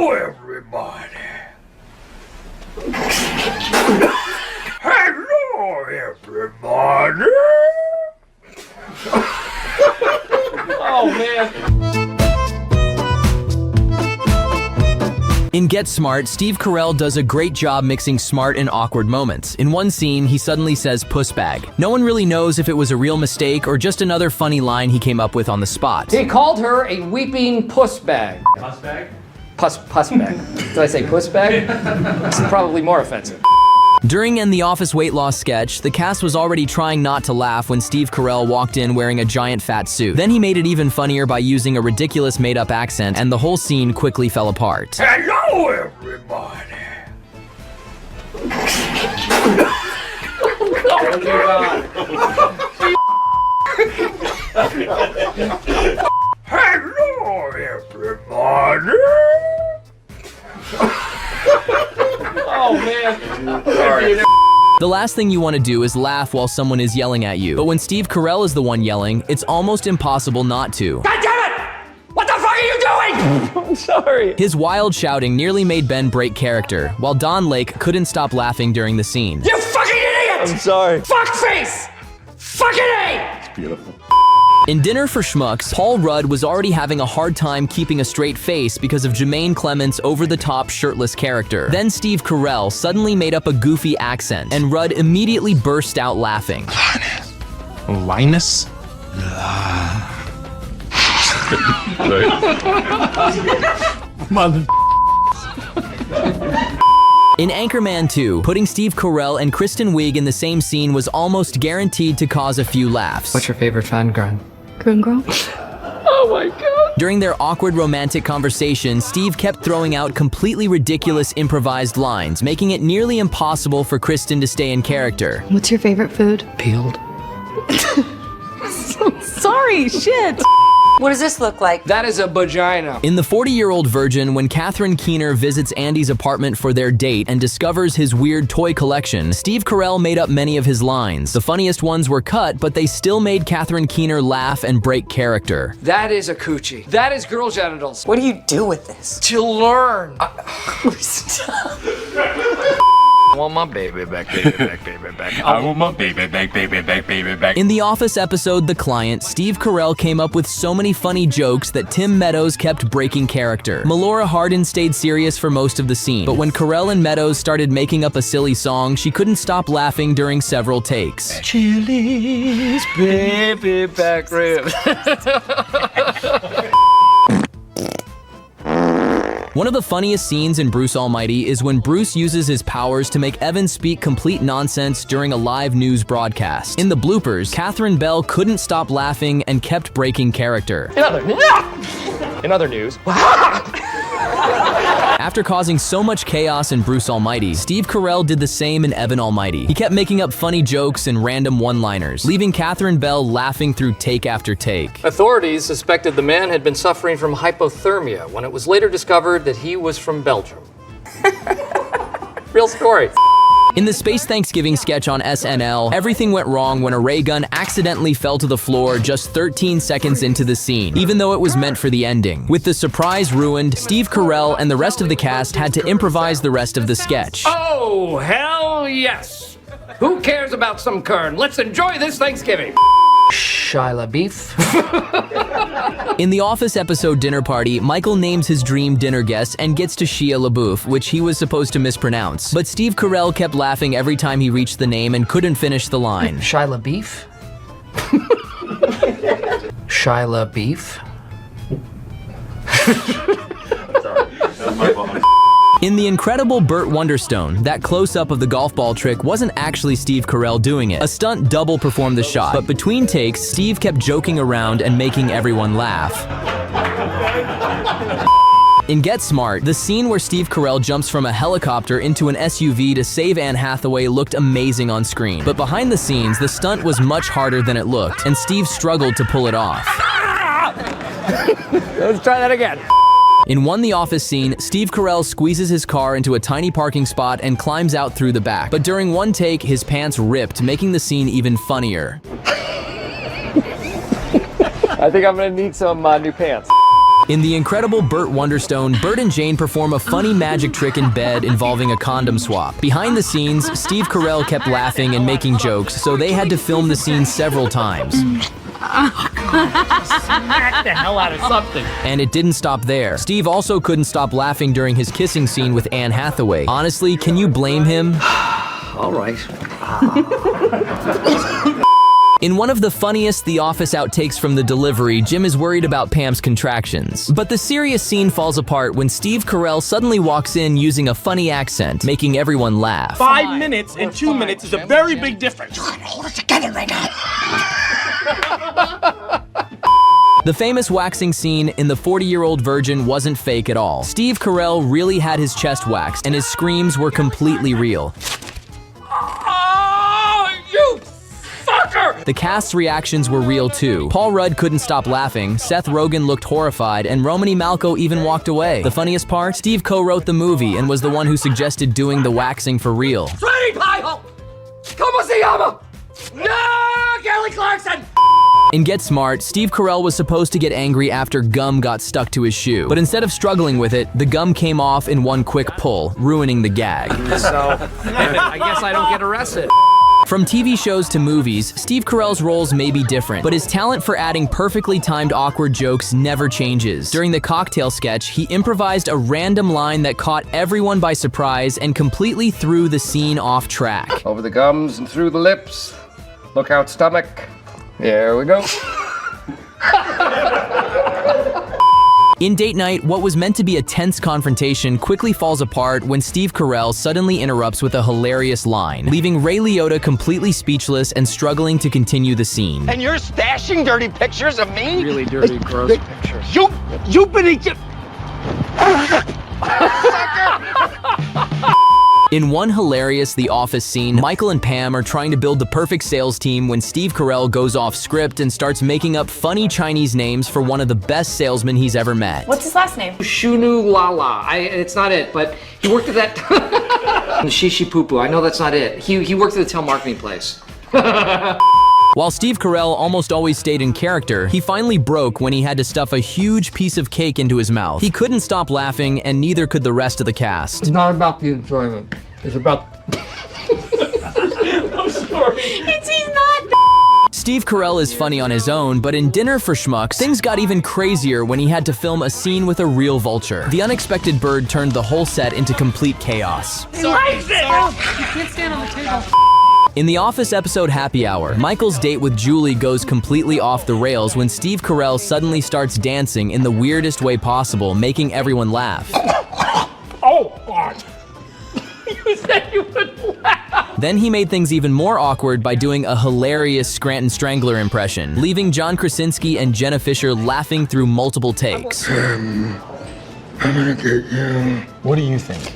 Hello, everybody. Hello, everybody. Oh, man. In Get Smart, Steve Carell does a great job mixing smart and awkward moments. In one scene, he suddenly says puss bag. No one really knows if it was a real mistake or just another funny line he came up with on the spot. He called her a weeping puss bag. Puss bag? Puss bag. Did I say puss bag? It's probably more offensive. During In the Office weight loss sketch, the cast was already trying not to laugh when Steve Carell walked in wearing a giant fat suit. Then he made it even funnier by using a ridiculous made-up accent, and the whole scene quickly fell apart. Hello, everybody. Oh, dear God. Hello, everybody. Oh, man. Sorry. The last thing you want to do is laugh while someone is yelling at you. But when Steve Carell is the one yelling, it's almost impossible not to. God damn it! What the fuck are you doing? I'm sorry. His wild shouting nearly made Ben break character, while Don Lake couldn't stop laughing during the scene. You fucking idiot! I'm sorry. Fuckface! Fucking A! It's beautiful. In Dinner for Schmucks, Paul Rudd was already having a hard time keeping a straight face because of Jermaine Clement's over-the-top shirtless character. Then Steve Carell suddenly made up a goofy accent, and Rudd immediately burst out laughing. Linus? Mother. In Anchorman 2, putting Steve Carell and Kristen Wiig in the same scene was almost guaranteed to cause a few laughs. What's your favorite fan, Grun? Grun? Oh my God. During their awkward romantic conversation, Steve kept throwing out completely ridiculous improvised lines, making it nearly impossible for Kristen to stay in character. What's your favorite food? Peeled. Sorry, shit. What does this look like? That is a vagina. In The 40-Year-Old Virgin, when Catherine Keener visits Andy's apartment for their date and discovers his weird toy collection, Steve Carell made up many of his lines. The funniest ones were cut, but they still made Catherine Keener laugh and break character. That is a coochie. That is girl genitals. What do you do with this? To learn. I want my baby back, baby back, baby back. I want my baby back, baby back, baby back. In the Office episode The Client, Steve Carell came up with so many funny jokes that Tim Meadows kept breaking character. Melora Hardin stayed serious for most of the scene, but when Carell and Meadows started making up a silly song, she couldn't stop laughing during several takes. Chili's baby back ribs. One of the funniest scenes in Bruce Almighty is when Bruce uses his powers to make Evan speak complete nonsense during a live news broadcast. In the bloopers, Catherine Bell couldn't stop laughing and kept breaking character. In other news. After causing so much chaos in Bruce Almighty, Steve Carell did the same in Evan Almighty. He kept making up funny jokes and random one-liners, leaving Catherine Bell laughing through take after take. Authorities suspected the man had been suffering from hypothermia when it was later discovered that he was from Belgium. Real story. In the Space Thanksgiving sketch on SNL, everything went wrong when a ray gun accidentally fell to the floor just 13 seconds into the scene, even though it was meant for the ending. With the surprise ruined, Steve Carell and the rest of the cast had to improvise the rest of the sketch. Oh, hell yes. Who cares about some kern? Let's enjoy this Thanksgiving. Shia LaBeouf. In the Office episode Dinner Party, Michael names his dream dinner guest and gets to Shia LaBeouf, which he was supposed to mispronounce. But Steve Carell kept laughing every time he reached the name and couldn't finish the line. Shia LaBeouf? Shia LaBeouf? I'm sorry. That's my fault. In The Incredible Burt Wonderstone, that close-up of the golf ball trick wasn't actually Steve Carell doing it. A stunt double performed the shot, but between takes, Steve kept joking around and making everyone laugh. In Get Smart, the scene where Steve Carell jumps from a helicopter into an SUV to save Anne Hathaway looked amazing on screen. But behind the scenes, the stunt was much harder than it looked, and Steve struggled to pull it off. Let's try that again. In one The Office scene, Steve Carell squeezes his car into a tiny parking spot and climbs out through the back. But during one take, his pants ripped, making the scene even funnier. I think I'm gonna need some new pants. In The Incredible Burt Wonderstone, Burt and Jane perform a funny magic trick in bed involving a condom swap. Behind the scenes, Steve Carell kept laughing and making jokes, so they had to film the scene several times. Smack the hell out of something. And it didn't stop there. Steve also couldn't stop laughing during his kissing scene with Anne Hathaway. Honestly, can you blame him? All right. In one of the funniest The Office outtakes from the delivery, Jim is worried about Pam's contractions. But the serious scene falls apart when Steve Carell suddenly walks in using a funny accent, making everyone laugh. 5 minutes and 2 minutes is a very big difference. Hold it together right now. The famous waxing scene in The 40-Year-Old Virgin wasn't fake at all. Steve Carell really had his chest waxed, and his screams were completely real. Oh, you fucker! The cast's reactions were real too. Paul Rudd couldn't stop laughing, Seth Rogen looked horrified, and Romany Malco even walked away. The funniest part? Steve co-wrote the movie and was the one who suggested doing the waxing for real. Sweetie pie hole! Como se llama? No, Kelly Clarkson! In Get Smart, Steve Carell was supposed to get angry after gum got stuck to his shoe. But instead of struggling with it, the gum came off in one quick pull, ruining the gag. So, I guess I don't get arrested. From TV shows to movies, Steve Carell's roles may be different, but his talent for adding perfectly timed awkward jokes never changes. During the cocktail sketch, he improvised a random line that caught everyone by surprise and completely threw the scene off track. Over the gums and through the lips. Look out, stomach. Here we go. In Date Night, what was meant to be a tense confrontation quickly falls apart when Steve Carell suddenly interrupts with a hilarious line, leaving Ray Liotta completely speechless and struggling to continue the scene. And you're stashing dirty pictures of me? Really dirty, gross pictures. You've been eating. In one hilarious The Office scene, Michael and Pam are trying to build the perfect sales team when Steve Carell goes off script and starts making up funny Chinese names for one of the best salesmen he's ever met. What's his last name? Shunu Lala. It's not it, but he worked at that Shishi Poo Poo. I know that's not it. He worked at the telemarketing place. While Steve Carell almost always stayed in character, he finally broke when he had to stuff a huge piece of cake into his mouth. He couldn't stop laughing, and neither could the rest of the cast. It's not about the enjoyment. It's about... I'm sorry. He's not. Steve Carell is funny on his own, but in Dinner for Schmucks, things got even crazier when he had to film a scene with a real vulture. The unexpected bird turned the whole set into complete chaos. He likes it. You can't stand on the table. In the Office episode Happy Hour, Michael's date with Julie goes completely off the rails when Steve Carell suddenly starts dancing in the weirdest way possible, making everyone laugh. Oh, God. You said you would laugh. Then he made things even more awkward by doing a hilarious Scranton Strangler impression, leaving John Krasinski and Jenna Fisher laughing through multiple takes. I'm gonna get you. What do you think?